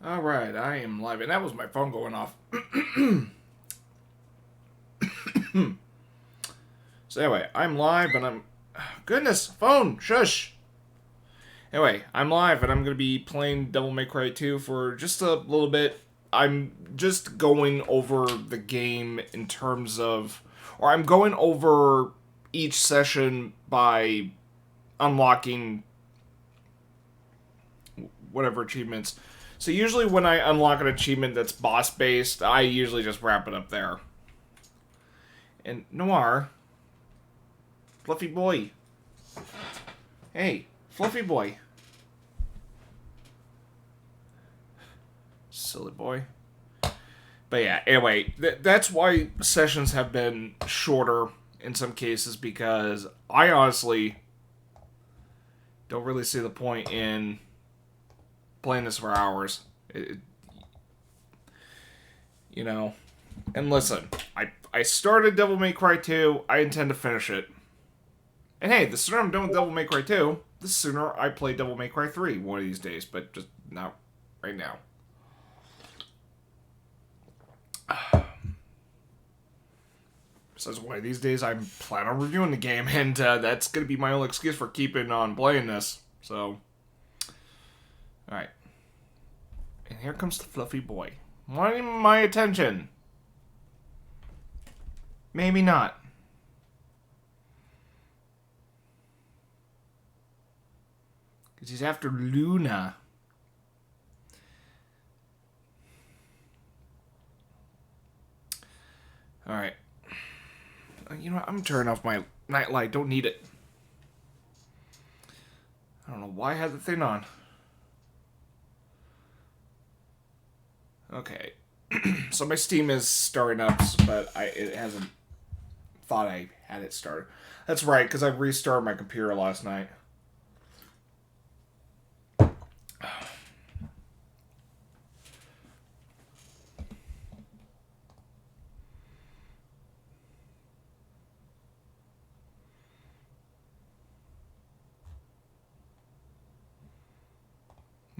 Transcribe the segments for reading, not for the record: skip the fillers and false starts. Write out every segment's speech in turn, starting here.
Alright, I am live. And that was my phone going off. So anyway, I'm live and I'm... Goodness, phone, shush! Anyway, I'm live and I'm going to be playing Devil May Cry 2 for just a little bit. I'm just going over the game in terms of... Or I'm going over each session by unlocking whatever achievements. So usually when I unlock an achievement that's boss-based, I usually just wrap it up there. And Noir... Fluffy boy. Hey, Fluffy boy. Silly boy. But yeah, anyway, that's why sessions have been shorter in some cases, because I honestly don't really see the point in playing this for hours. You know, and listen, I started Devil May Cry 2, I intend to finish it. And hey, the sooner I'm done with Devil May Cry 2, the sooner I play Devil May Cry 3 one of these days, but just not right now. Besides, one of these days I'm planning on reviewing the game, and that's going to be my only excuse for keeping on playing this. So, alright. And here comes the fluffy boy. Wanting my attention. Maybe not. Because he's after Luna. Alright. You know what? I'm going to turn off my night light. Don't need it. I don't know why I had the thing on. Okay. So my Steam is starting up, but it hasn't thought I had it started. That's right, because I restarted my computer last night.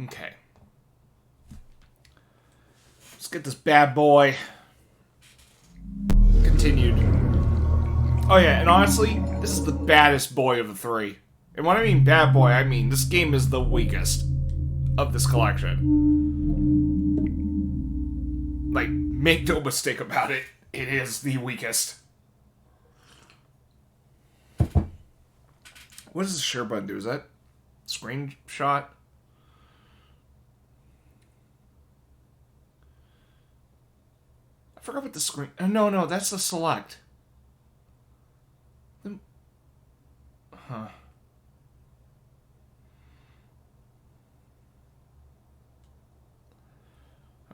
Okay. Let's get this bad boy continued. Oh yeah, and honestly, this is the baddest boy of the three. And when I mean bad boy, I mean this game is the weakest of this collection. Like, make no mistake about it, it is the weakest. What does the share button do? Is that screenshot? I forgot what the screen... No, that's the select. Huh.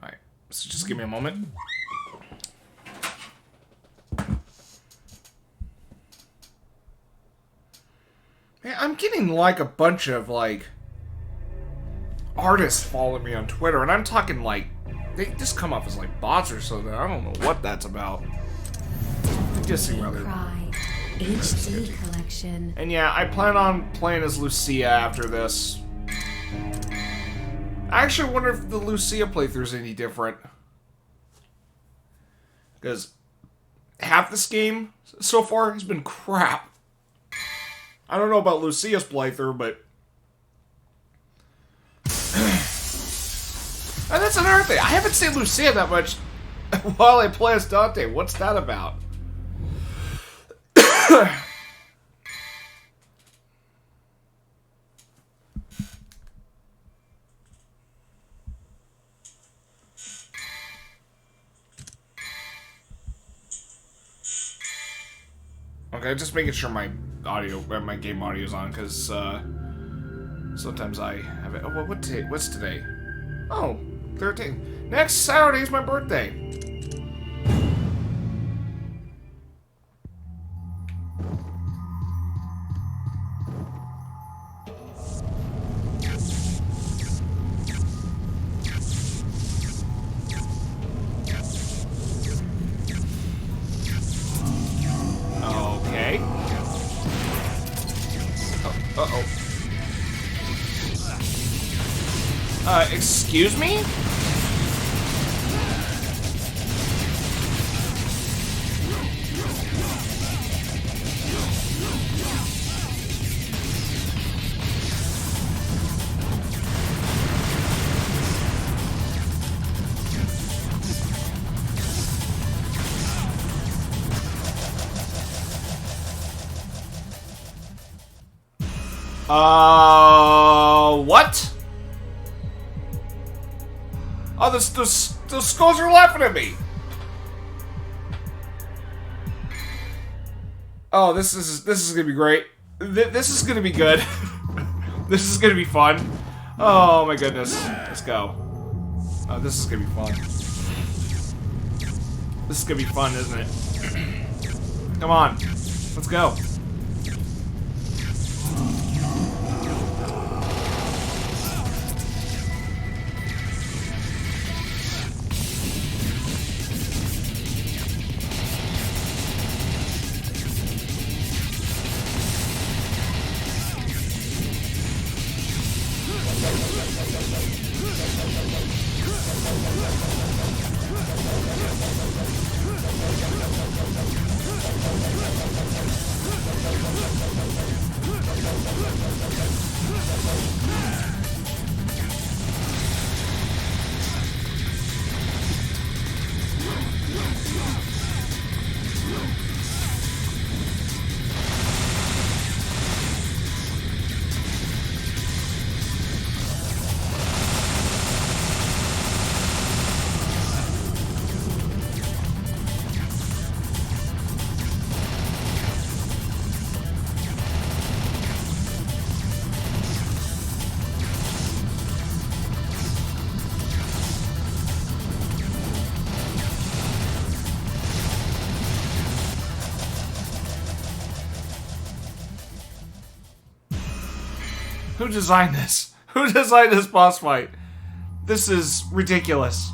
Alright, so just give me a moment. Man, I'm getting like a bunch of like artists following me on Twitter, and I'm talking like they just come off as like bots or something. I don't know what that's about. They just seem rather HD collection. And yeah, I plan on playing as Lucia after this. I actually wonder if the Lucia playthrough is any different. Because half this game so far has been crap. I don't know about Lucia's playthrough, but... And that's another thing. I haven't seen Lucia that much while I play as Dante. What's that about? Okay, just making sure my audio, my game audio is on, because sometimes I have it. Oh, what's today? Oh, 13. Next Saturday is my birthday. Okay. Uh-oh. Excuse me? What? Oh, those skulls are laughing at me. Oh, this is gonna be great. This is gonna be good. This is gonna be fun. Oh my goodness. Let's go. Oh, this is gonna be fun. This is gonna be fun, isn't it? Come on. Let's go. Who designed this? Who designed this boss fight? This is ridiculous.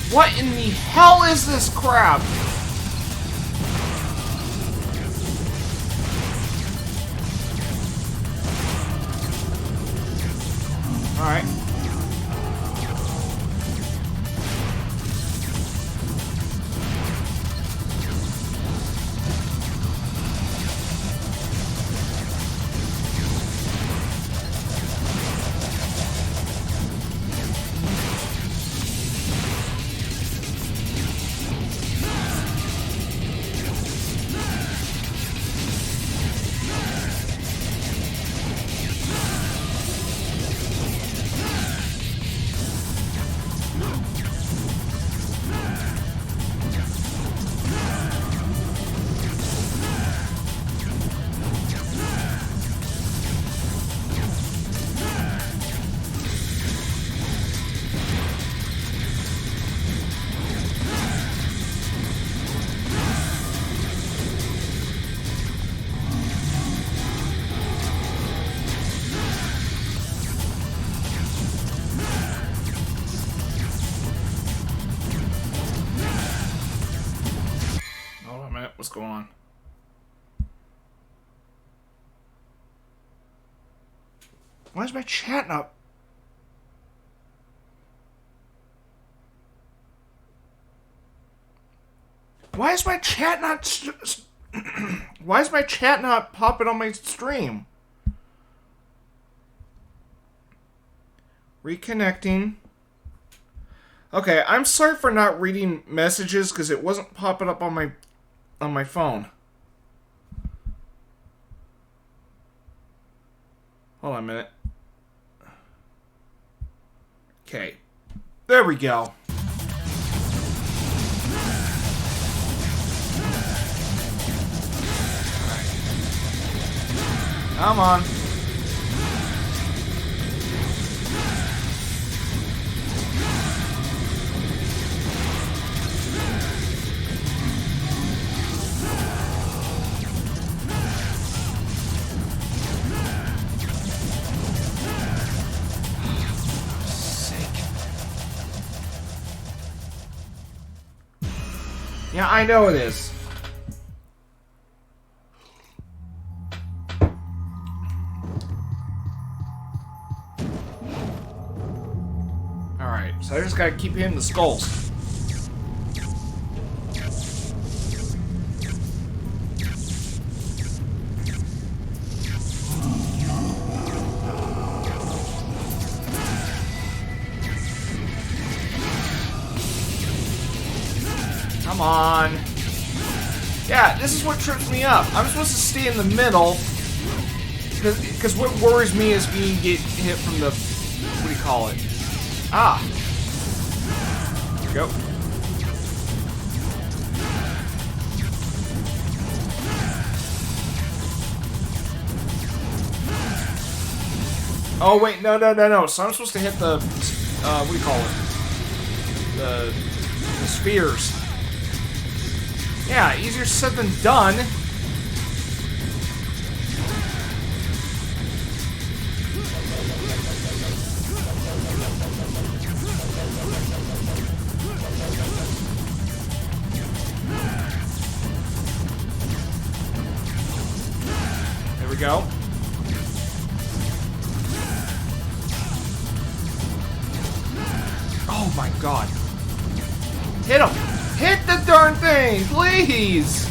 What in the hell is this crap? Alright. What's going on? Why is my chat not... Why is my chat not... Why is my chat not popping on my stream? Reconnecting. Okay, I'm sorry for not reading messages because it wasn't popping up on my phone. Hold on a minute. Okay. There we go. Alright. Come on. Yeah, I know it is. Alright, so I just gotta keep hitting the skulls. Come on. Yeah, this is what trips me up. I'm supposed to stay in the middle. Because what worries me is being hit from the... What do you call it? Ah. Here we go. Oh, wait. No. So I'm supposed to hit the... what do you call it? The spheres. Yeah, easier said than done. There we go. Oh my god. Hit him! Hit the darn thing, please!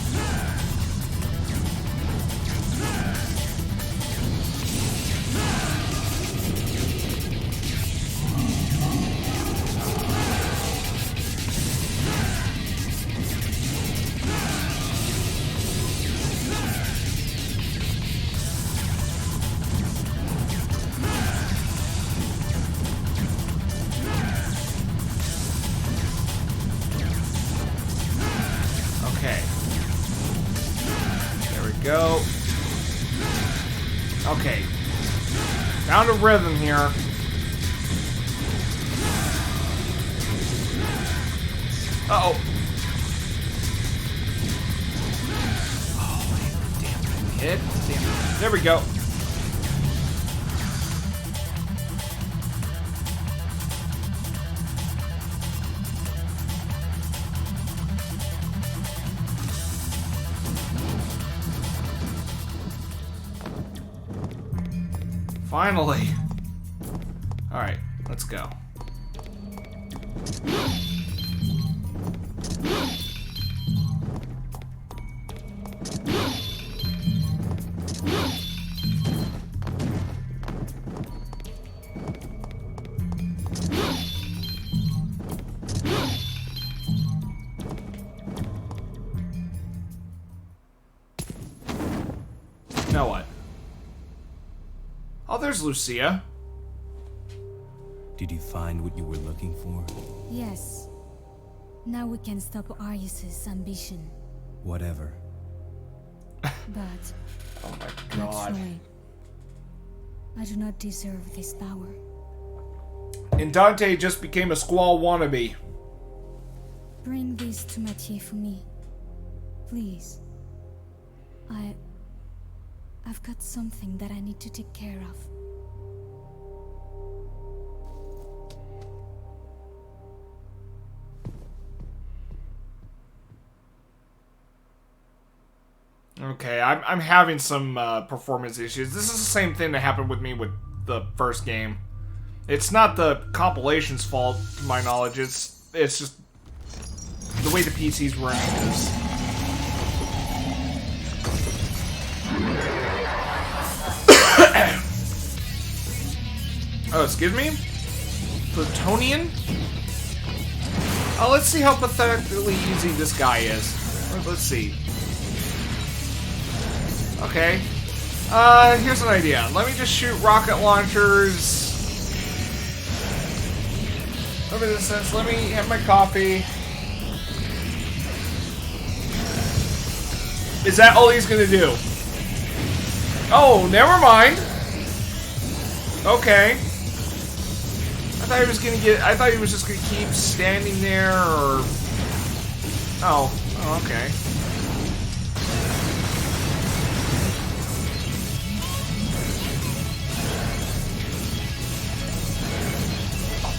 Go. Okay. Found a rhythm here. Uh-oh. Oh, damn it. Damn it. There we go. Finally. Alright, let's go. Now what? Oh, there's Lucia. Did you find what you were looking for? Yes. Now we can stop Arius's ambition. Whatever. But Oh my not god. sorry. I do not deserve this power. And Dante just became a Squall wannabe. Bring this to Mathieu for me. Please. I've got something that I need to take care of. Okay, I'm having some performance issues. This is the same thing that happened with me with the first game. It's not the compilation's fault, to my knowledge. It's just the way the PC's running this. Oh, excuse me? Plutonian? Oh, let's see how pathetically easy this guy is. Let's see. Okay. Here's an idea. Let me just shoot rocket launchers. Over this sense, let me have my coffee. Is that all he's gonna do? Oh, never mind. Okay. I thought he was gonna get. I thought he was just gonna keep standing there, or. Oh. Oh, okay.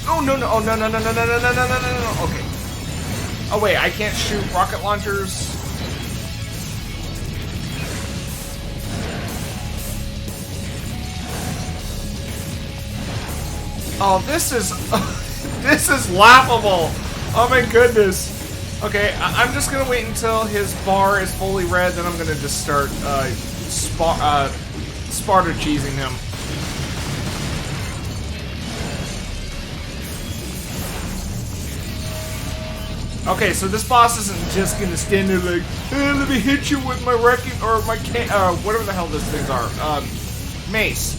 Oh no no! Oh no no no no no no no no no no! Okay. Oh wait, I can't shoot rocket launchers. Oh, this is this is laughable. Oh my goodness. Okay, I'm just gonna wait until his bar is fully red, then I'm gonna just start Sparta cheesing him. Okay, so this boss isn't just gonna stand there like, hey, let me hit you with my wrecking or my whatever the hell these things are. Mace.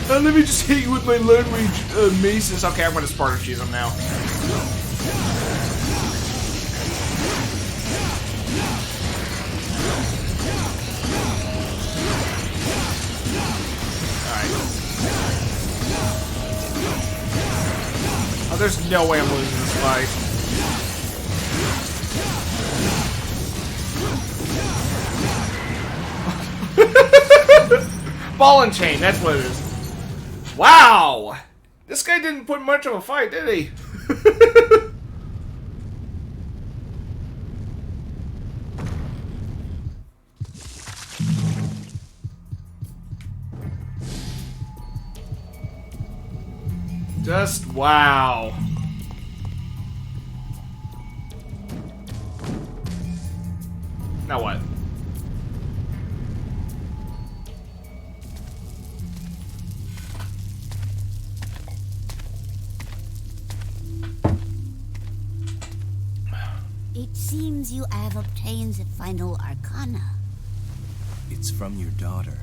Let me just hit you with my long range maces. Okay, I'm gonna Sparta cheese him now. Alright. Oh, there's no way I'm losing this fight. Ball and chain, that's what it is. Wow! This guy didn't put much of a fight, did he? Just wow. Now what? It seems you have obtained the final arcana. It's from your daughter.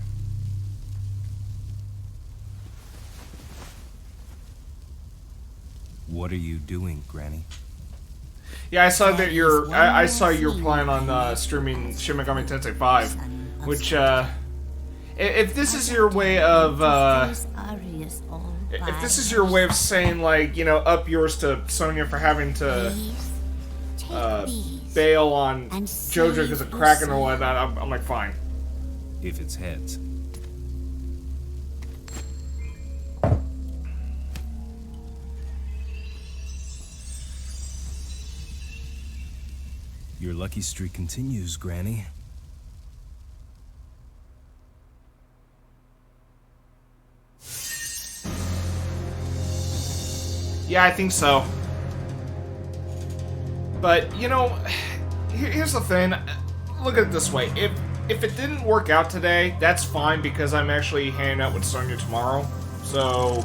What are you doing, Granny? Yeah, I saw that you're. I saw you were planning on streaming Shin Megami Tensei 5, which if this is your way of if this is your way of saying, like, you know, up yours to Sonya for having to bail on JoJo because of Kraken or whatnot, I'm like, fine. If it's heads. Your lucky streak continues, Granny. Yeah, I think so. But, you know, here's the thing. Look at it this way. If it didn't work out today, that's fine because I'm actually hanging out with Sonya tomorrow. So,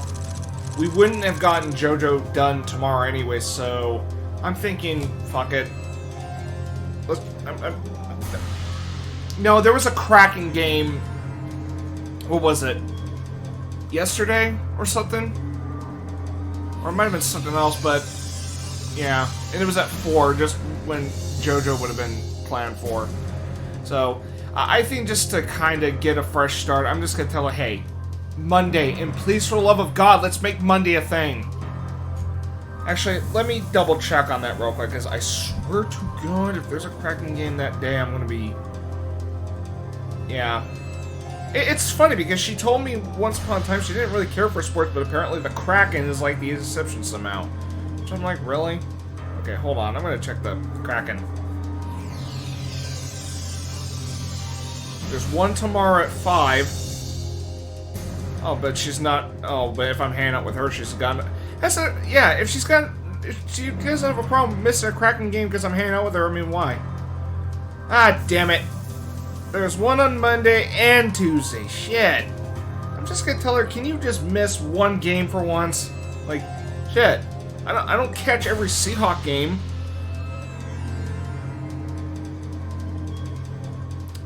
we wouldn't have gotten JoJo done tomorrow anyway, so I'm thinking, fuck it. No, there was a cracking game. What was it? Yesterday or something? Or it might have been something else, but yeah. And it was at 4, just when JoJo would have been planned for. So, I think just to kind of get a fresh start, I'm just going to tell her, hey, Monday, and please, for the love of God, let's make Monday a thing. Actually, let me double check on that real quick, because I swear to God, if there's a cracking game that day, I'm going to be... Yeah. It's funny, because she told me once upon a time she didn't really care for sports, but apparently the Kraken is like the exception somehow. So I'm like, really? Okay, hold on, I'm going to check the Kraken. There's one tomorrow at 5. Oh, but she's not... Oh, but if I'm hanging out with her, she's gone... That's a... Yeah, if she's got... If she doesn't have a problem missing a Kraken game because I'm hanging out with her, I mean, why? Ah, damn it. There's one on Monday and Tuesday. Shit. I'm just gonna tell her, can you just miss one game for once? Like, shit. I don't catch every Seahawk game.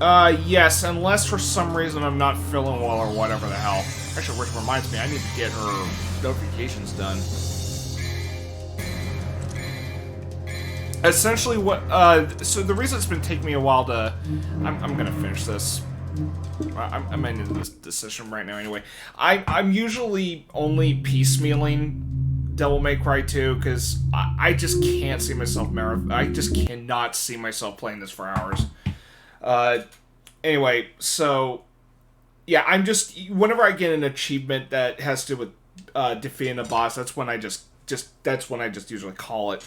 Yes, unless for some reason I'm not feeling well or whatever the hell. Actually, which reminds me, I need to get her notifications done. Essentially, what, so the reason it's been taking me a while to, I'm gonna finish this. I'm into this decision right now anyway. I'm usually only piecemealing Devil May Cry 2, because I just can't see myself, I just cannot see myself playing this for hours. Anyway, so, yeah, I'm just, whenever I get an achievement that has to do with, defeating a boss, that's when I that's when I just usually call it.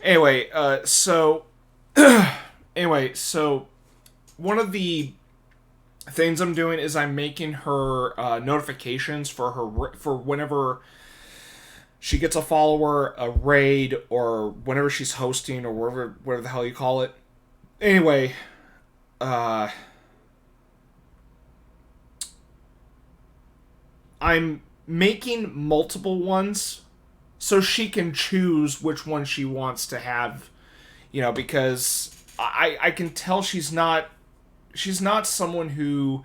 Anyway, so one of the things I'm doing is I'm making her, notifications for whenever she gets a follower, a raid, or whenever she's hosting, or whatever the hell you call it. Anyway, I'm making multiple ones so she can choose which one she wants to have, you know, because I can tell she's not someone who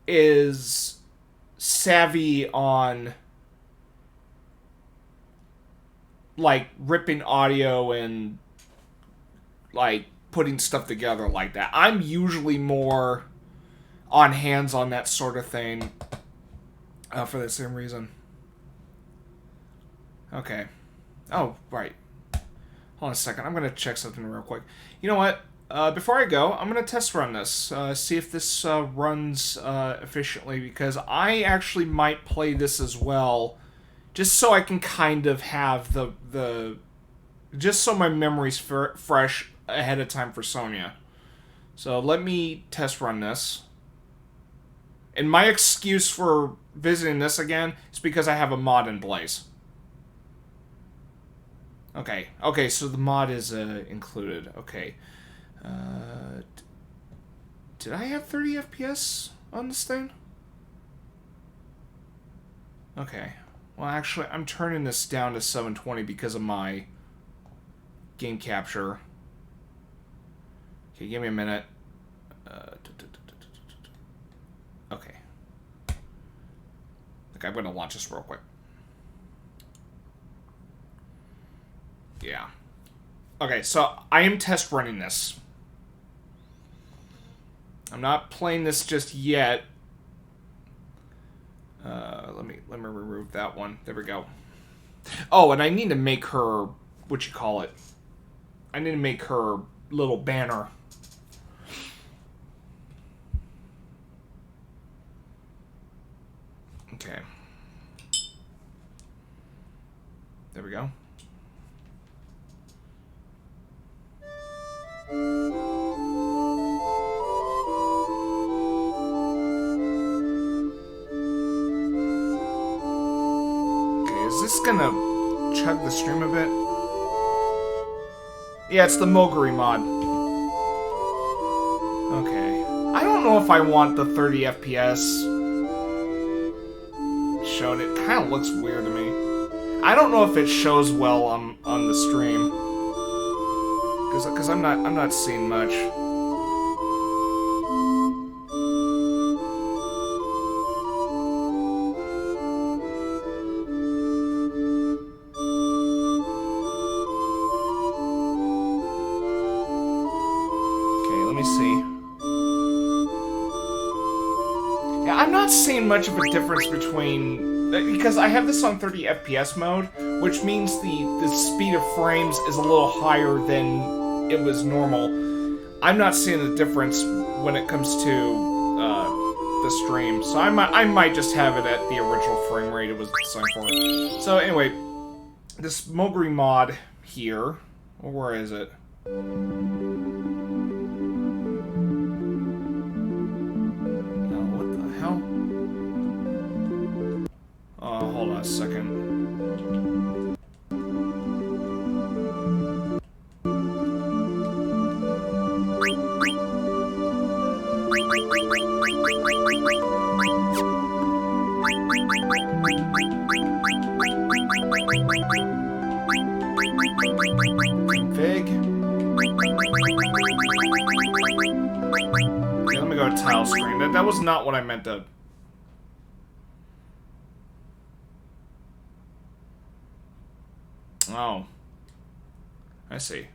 is savvy on, like, ripping audio and, like, putting stuff together like that. I'm usually more on hands on that sort of thing, for the same reason. Okay. Oh, right. Hold on a second. I'm going to check something real quick. You know what? Before I go, I'm going to test run this. See if this runs efficiently, because I actually might play this as well, just so I can kind of have the just so my memory's fresh ahead of time for Sonya. So let me test run this. And my excuse for visiting this again is because I have a mod in place. Okay, so the mod is included. Okay. Did I have 30 FPS on this thing? Okay. Well, actually, I'm turning this down to 720 because of my game capture. Okay, give me a minute. Okay. Okay, I'm going to launch this real quick. Yeah. Okay, so I am test running this. I'm not playing this just yet. Let me remove that one. There we go. Oh, and I need to make her, what you call it? I need to make her little banner. Okay. There we go. gonna chug the stream a bit. Yeah, it's the Moguri mod. Okay. I don't know if I want the 30 FPS shown. It kind of looks weird to me. I don't know if it shows well on the stream. Cause I'm not seeing much. Seeing much of a difference between, because I have this on 30 FPS mode, which means the speed of frames is a little higher than it was normal. I'm not seeing a difference when it comes to the stream, so I might just have it at the original frame rate it was designed for. So anyway, this Moguri mod here, where is it? Hold on a second. Config. Okay, let me go to tile screen. That was not what I meant to. Oh. I see.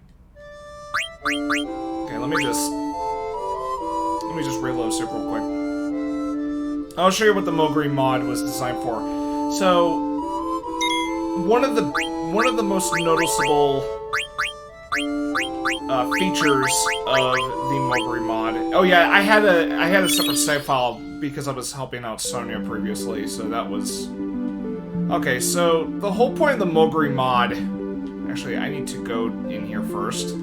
Okay, let me just reload super real quick. I'll show you what the Moguri mod was designed for. So, one of the most noticeable features of the Moguri mod. Oh yeah, I had a separate save file because I was helping out Sonia previously, so that was. Okay, so the whole point of the Moguri mod... Actually, I need to go in here first.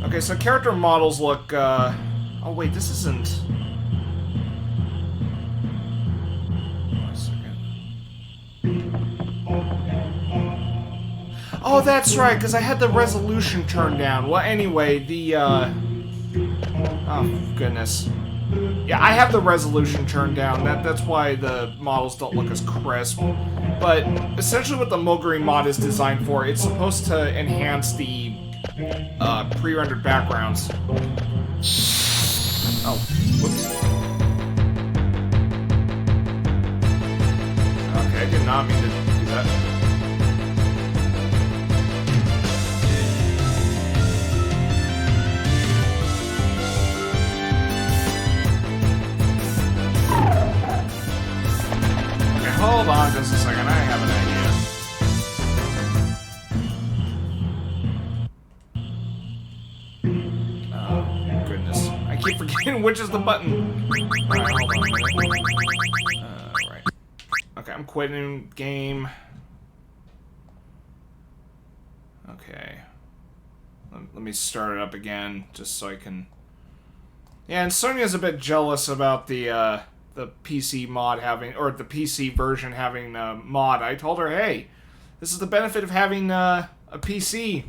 Okay, so character models look, Oh wait, this isn't... One second. Oh, that's right, because I had the resolution turned down. Well, anyway, the, Oh, goodness. Yeah, I have the resolution turned down. That's why the models don't look as crisp. But essentially what the Moguri mod is designed for, it's supposed to enhance the pre-rendered backgrounds. Oh, whoops. Okay, I did not mean to do that. Hold on just a second, I have an idea. Oh, goodness. I keep forgetting which is the button. Alright, hold on a minute. Right. Okay, I'm quitting game. Okay. Let me start it up again, just so I can... Yeah, and Sonia's a bit jealous about the PC mod having, or the PC version having a mod. I told her, hey, this is the benefit of having a PC.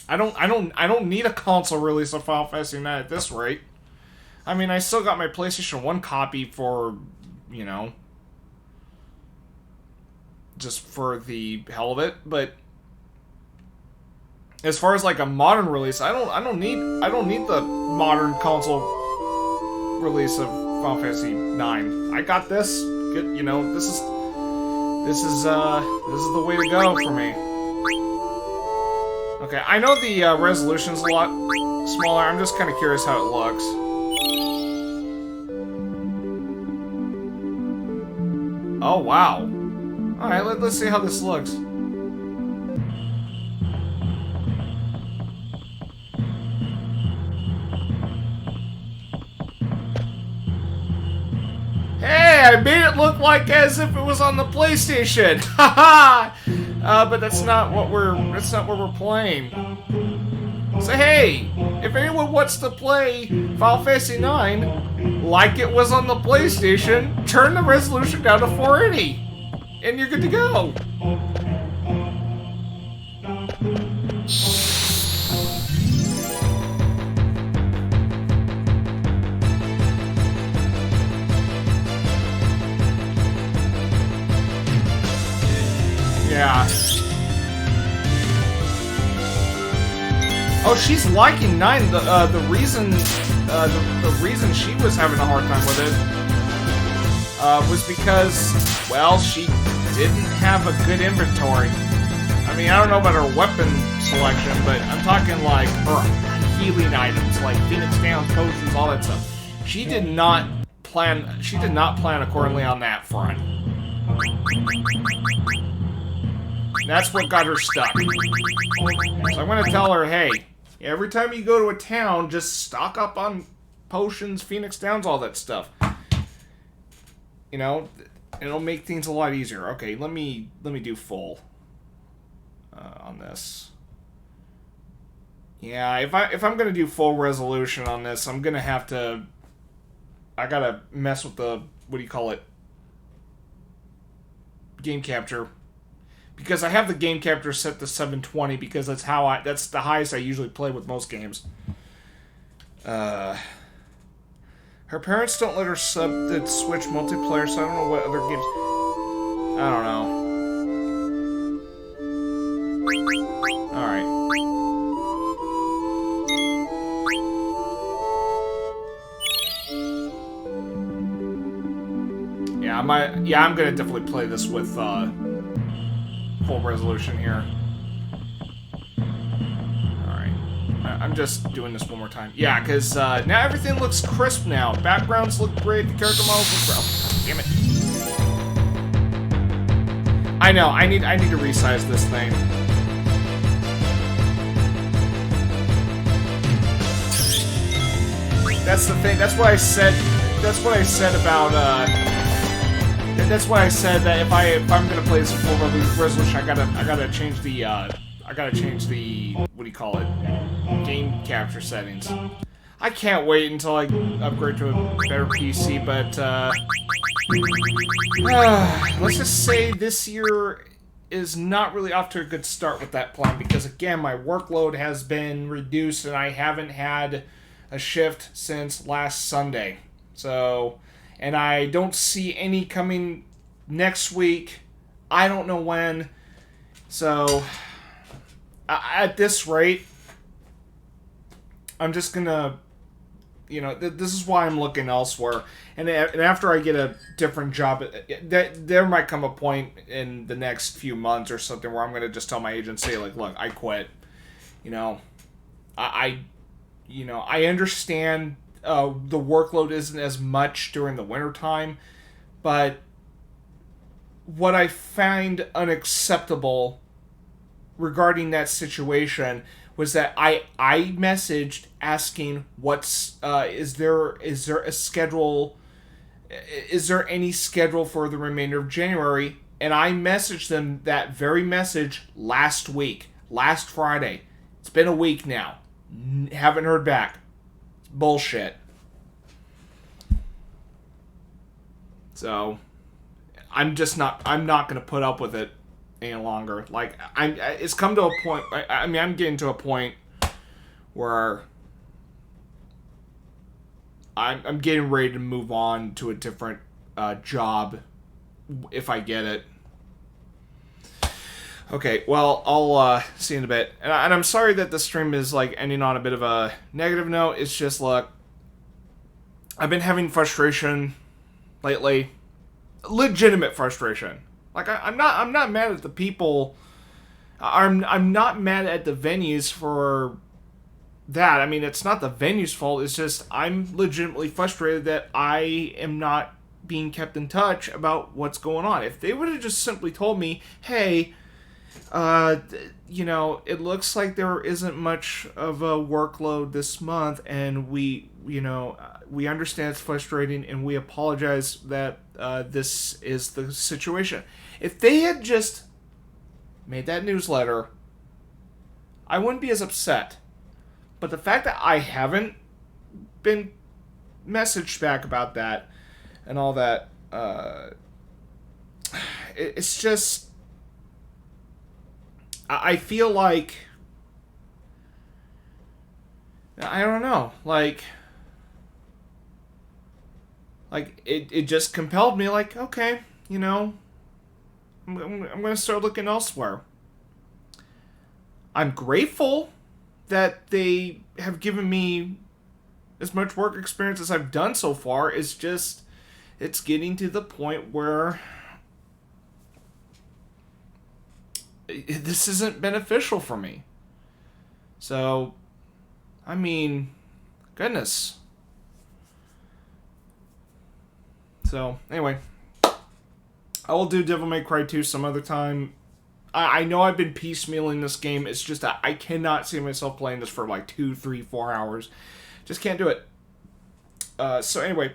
I don't need a console release of Final Fantasy IX at this rate. I mean, I still got my PlayStation 1 copy for, you know, just for the hell of it, but as far as like a modern release, I don't need the modern console release of Final Fantasy IX. I got this. Good, you know, this is the way to go for me. Okay, I know the resolution's a lot smaller. I'm just kind of curious how it looks. Oh wow! All right, let's see how this looks. I made it look like as if it was on the PlayStation. Haha. But that's not what we're playing. So hey, if anyone wants to play Final Fantasy IX like it was on the PlayStation, turn the resolution down to 480, and you're good to go. Yeah. Oh, she's liking 9. The reason she was having a hard time with it was because, well, she didn't have a good inventory. I mean, I don't know about her weapon selection, but I'm talking like her healing items, like Phoenix Downs, potions, all that stuff. She did not plan accordingly on that front. That's what got her stuck. So I'm gonna tell her, hey, every time you go to a town, just stock up on potions, Phoenix Downs, all that stuff. You know, it'll make things a lot easier. Okay, let me do full on this. Yeah, if I'm gonna do full resolution on this, I'm gonna have to. I gotta mess with the, what do you call it? Game capture. Because I have the game capture set to 720 because that's the highest I usually play with most games. Her parents don't let her sub the Switch multiplayer, so I don't know what other games. I don't know. Alright. Yeah, I'm gonna definitely play this with full resolution here. Alright. I'm just doing this one more time. Yeah, because now everything looks crisp now. Backgrounds look great, the character models look great. Oh, damn it. I know, I need to resize this thing. That's the thing, that's what I said about that's why I said that if I'm gonna play this full resolution, I gotta change the what do you call it, game capture settings. I can't wait until I upgrade to a better PC, but let's just say this year is not really off to a good start with that plan because again, my workload has been reduced and I haven't had a shift since last Sunday. So. And I don't see any coming next week. I don't know when. So, at this rate, I'm just gonna, you know, this is why I'm looking elsewhere. And after I get a different job, there might come a point in the next few months or something where I'm gonna just tell my agency, like, look, I quit. You know, I understand. The workload isn't as much during the wintertime, but what I find unacceptable regarding that situation was that I messaged asking is there a schedule, is there any schedule for the remainder of January, and I messaged them that very message last Friday. It's been a week now. Haven't heard back. Bullshit. So, I'm not gonna put up with it any longer. Like, it's come to a point, I'm getting to a point where I'm getting ready to move on to a different job if I get it. Okay, well, I'll see you in a bit. And I'm sorry that the stream is, like, ending on a bit of a negative note. It's just, look, I've been having frustration lately. Legitimate frustration. Like, I'm not mad at the people. I'm not mad at the venues for that. I mean, it's not the venue's fault. It's just I'm legitimately frustrated that I am not being kept in touch about what's going on. If they would have just simply told me, hey, you know, it looks like there isn't much of a workload this month, and we understand it's frustrating, and we apologize that this is the situation. If they had just made that newsletter, I wouldn't be as upset. But the fact that I haven't been messaged back about that and all that, it's just, I feel like, I don't know, like it just compelled me, like, okay, you know, I'm going to start looking elsewhere. I'm grateful that they have given me as much work experience as I've done so far. It's just, it's getting to the point where this isn't beneficial for me. So, I mean, goodness. So, anyway, I will do Devil May Cry 2 some other time. I know I've been piecemealing this game. It's just that I cannot see myself playing this for like 2, 3, 4 hours. Just can't do it. So anyway,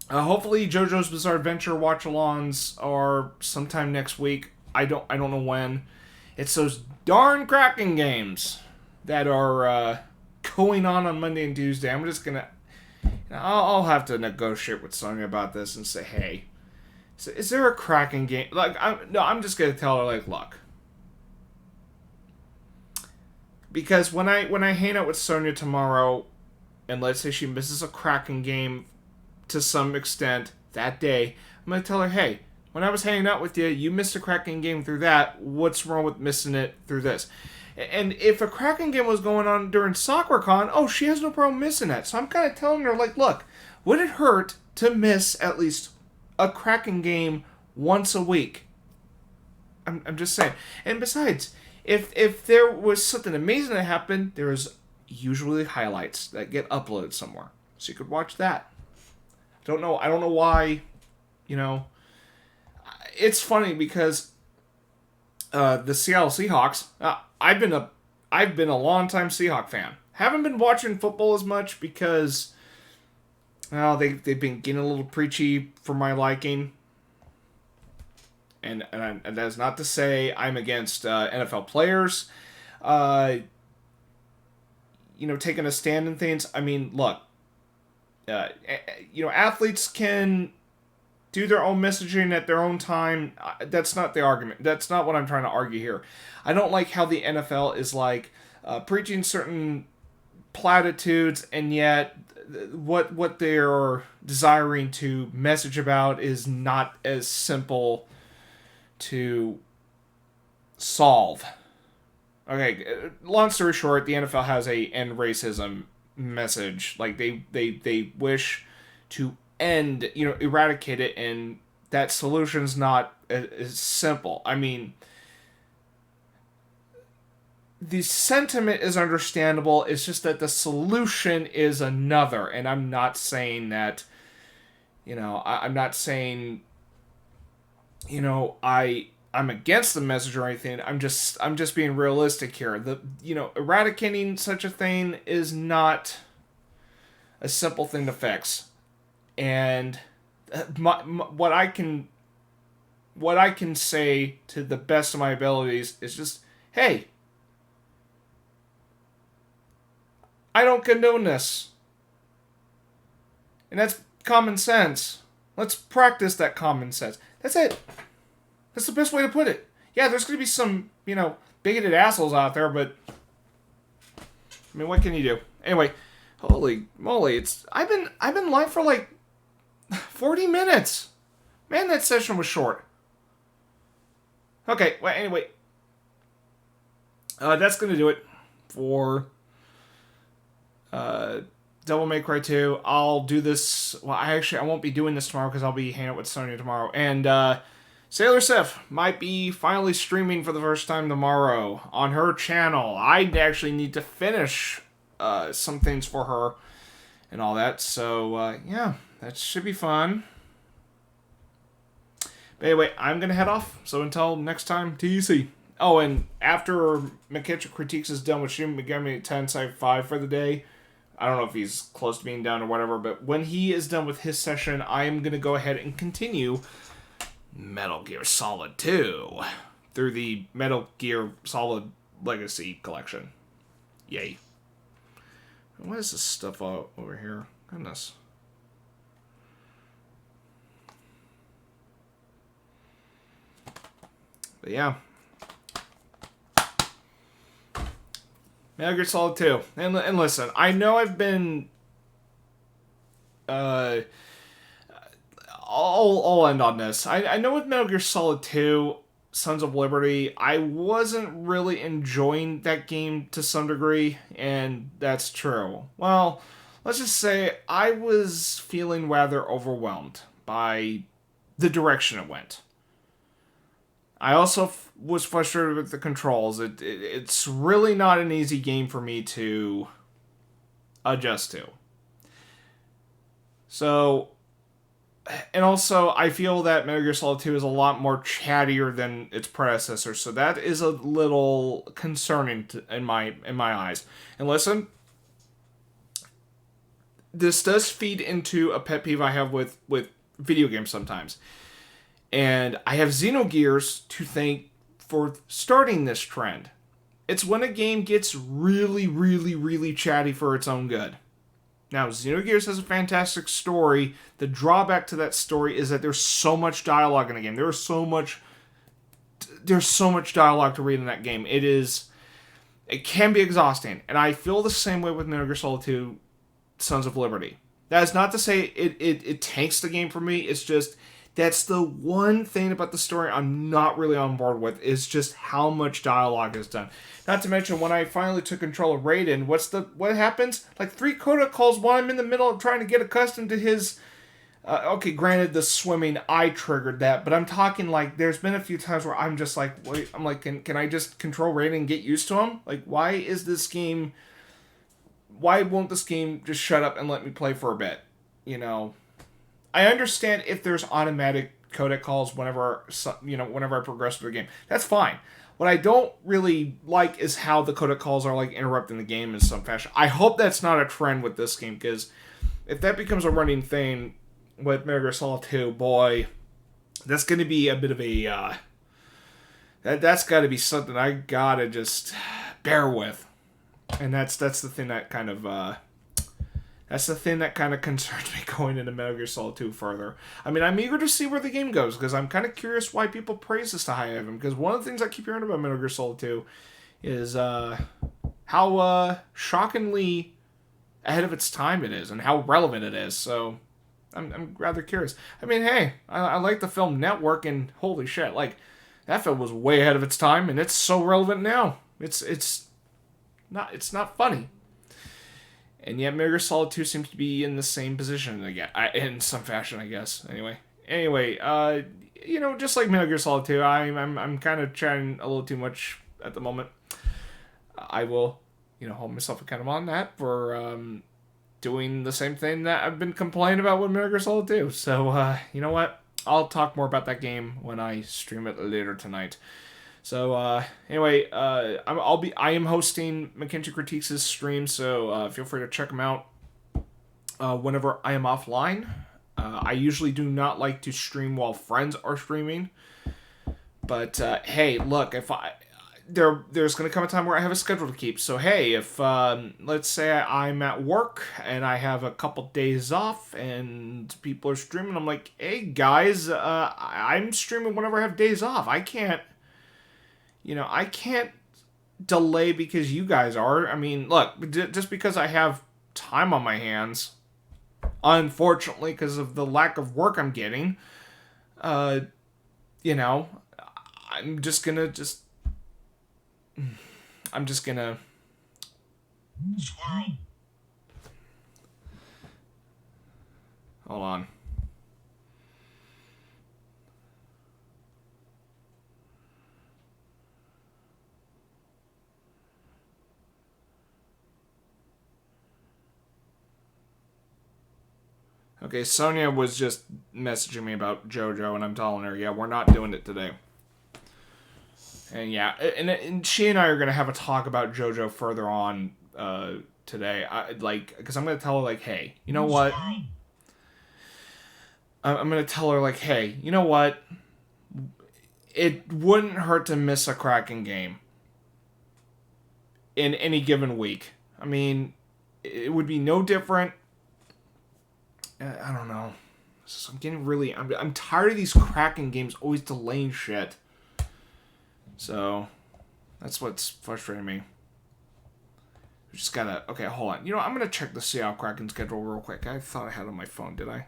hopefully JoJo's Bizarre Adventure watch-alongs are sometime next week. I don't know when. It's those darn Kraken games that are going on Monday and Tuesday. I'm just gonna, I'll have to negotiate with Sonya about this and say, hey, is there a Kraken game? Like, I'm just gonna tell her, like, look, because when I hang out with Sonya tomorrow, and let's say she misses a Kraken game to some extent that day, I'm gonna tell her, hey, when I was hanging out with you, you missed a Kraken game through that. What's wrong with missing it through this? And if a Kraken game was going on during SoccerCon, oh, she has no problem missing that. So I'm kind of telling her, like, look, would it hurt to miss at least a Kraken game once a week? I'm just saying. And besides, if there was something amazing that happened, there's usually highlights that get uploaded somewhere, so you could watch that. I don't know why, you know. It's funny because the Seattle Seahawks. I've been a long-time Seahawk fan. Haven't been watching football as much because, well, they've been getting a little preachy for my liking. And that's not to say I'm against NFL players, taking a stand in things. I mean, look, athletes can do their own messaging at their own time. That's not the argument. That's not what I'm trying to argue here. I don't like how the NFL is like preaching certain platitudes, and yet what they're desiring to message about is not as simple to solve. Okay, long story short, the NFL has a end racism message. Like they wish to end, eradicate it, and that solution's not as simple. I mean, the sentiment is understandable. It's just that the solution is another. And I'm not saying that, I'm not saying, I'm against the message or anything. I'm just being realistic here. Eradicating such a thing is not a simple thing to fix. And what I can say to the best of my abilities is just, hey, I don't condone this. And that's common sense. Let's practice that common sense. That's it. That's the best way to put it. Yeah, there's going to be some, bigoted assholes out there, but I mean, what can you do? Anyway, holy moly, I've been live for like 40 minutes. Man, that session was short. Okay, well, anyway. That's going to do it for Devil May Cry 2. I'll do this. Well, I won't be doing this tomorrow because I'll be hanging out with Sonya tomorrow. And Sailor Sif might be finally streaming for the first time tomorrow on her channel. I actually need to finish some things for her and all that. So, yeah. That should be fun. But anyway, I'm going to head off. So until next time, TEC. Oh, and after McKittrick Critiques is done with Shin Megami Tensei 5 for the day, I don't know if he's close to being done or whatever, but when he is done with his session, I am going to go ahead and continue Metal Gear Solid 2 through the Metal Gear Solid Legacy collection. Yay. What is this stuff all over here? Goodness. But yeah. Metal Gear Solid 2. And listen, I know I've been... I'll end on this. I know with Metal Gear Solid 2, Sons of Liberty, I wasn't really enjoying that game to some degree, and that's true. Well, let's just say I was feeling rather overwhelmed by the direction it went. I also was frustrated with the controls. It's really not an easy game for me to adjust to. So, and also I feel that Metal Gear Solid 2 is a lot more chattier than its predecessor, so that is a little concerning in my eyes. And listen, this does feed into a pet peeve I have with video games sometimes. And I have Xenogears to thank for starting this trend. It's when a game gets really, really, really chatty for its own good. Now, Xenogears has a fantastic story. The drawback to that story is that there's so much dialogue in the game. There's so much dialogue to read in that game. It can be exhausting. And I feel the same way with Metal Gear Solid 2 Sons of Liberty. That is not to say it tanks the game for me. It's just... that's the one thing about the story I'm not really on board with, is just how much dialogue is done. Not to mention, when I finally took control of Raiden, what happens? Like 3 Coda calls while I'm in the middle of trying to get accustomed to his... okay, granted, the swimming, I triggered that, but I'm talking like, there's been a few times where I'm just like, wait, I'm like, can I just control Raiden and get used to him? Like, why won't this game just shut up and let me play for a bit? You know... I understand if there's automatic codec calls whenever I progress through the game. That's fine. What I don't really like is how the codec calls are like interrupting the game in some fashion. I hope that's not a trend with this game, because if that becomes a running thing with Metal Gear Solid 2, boy, that's going to be a bit of a... that's got to be something I gotta just bear with. And that's the thing that kind of... that's the thing that kind of concerns me going into Metal Gear Solid 2 further. I mean, I'm eager to see where the game goes, because I'm kind of curious why people praise this to high heaven. Because one of the things I keep hearing about Metal Gear Solid 2 is how shockingly ahead of its time it is, and how relevant it is. So, I'm rather curious. I mean, hey, I like the film Network, and holy shit, like, that film was way ahead of its time, and it's so relevant now. It's not funny. And yet, Metal Gear Solid 2 seems to be in the same position again, in some fashion, I guess. Anyway, just like Metal Gear Solid 2, I'm kind of chatting a little too much at the moment. I will, hold myself accountable on that for doing the same thing that I've been complaining about with Metal Gear Solid 2. So, you know what? I'll talk more about that game when I stream it later tonight. So, anyway, I am hosting McKinsey Critiques' stream, so feel free to check them out whenever I am offline. I usually do not like to stream while friends are streaming, but hey, look, if there's going to come a time where I have a schedule to keep. So hey, if let's say I'm at work and I have a couple days off and people are streaming, I'm like, hey guys, I'm streaming whenever I have days off. I can't delay because you guys are. I mean, look, just because I have time on my hands, unfortunately, because of the lack of work I'm getting, I'm just gonna Squirrel. Hold on. Okay, Sonia was just messaging me about JoJo, and I'm telling her, yeah, we're not doing it today. And yeah, and she and I are going to have a talk about JoJo further on today. Because I'm going to tell her, like, hey, you know what? I'm going to tell her, like, hey, you know what? It wouldn't hurt to miss a cracking game in any given week. I mean, it would be no different. I don't know. I'm getting really... I'm tired of these Kraken games always delaying shit. So, that's what's frustrating me. We just gotta... Okay, hold on. You know, I'm gonna check the Seattle Kraken schedule real quick. I thought I had it on my phone, did I?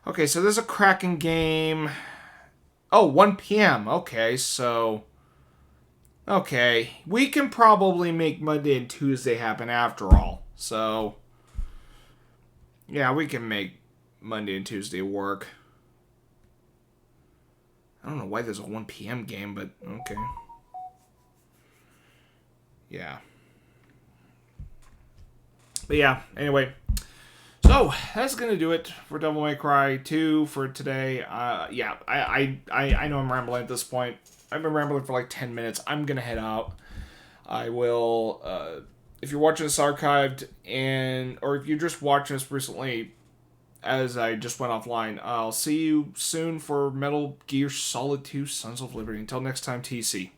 Okay, so there's a Kraken game. Oh, 1 p.m. Okay, so... Okay, we can probably make Monday and Tuesday happen after all. So... Yeah, we can make Monday and Tuesday work. I don't know why there's a 1 p.m. game, but okay. Yeah. But yeah, anyway. So, that's going to do it for Devil May Cry 2 for today. Yeah, I know I'm rambling at this point. I've been rambling for like 10 minutes. I'm going to head out. I will, if you're watching this archived, or if you're just watching this recently, as I just went offline, I'll see you soon for Metal Gear Solid 2 Sons of Liberty. Until next time, TC.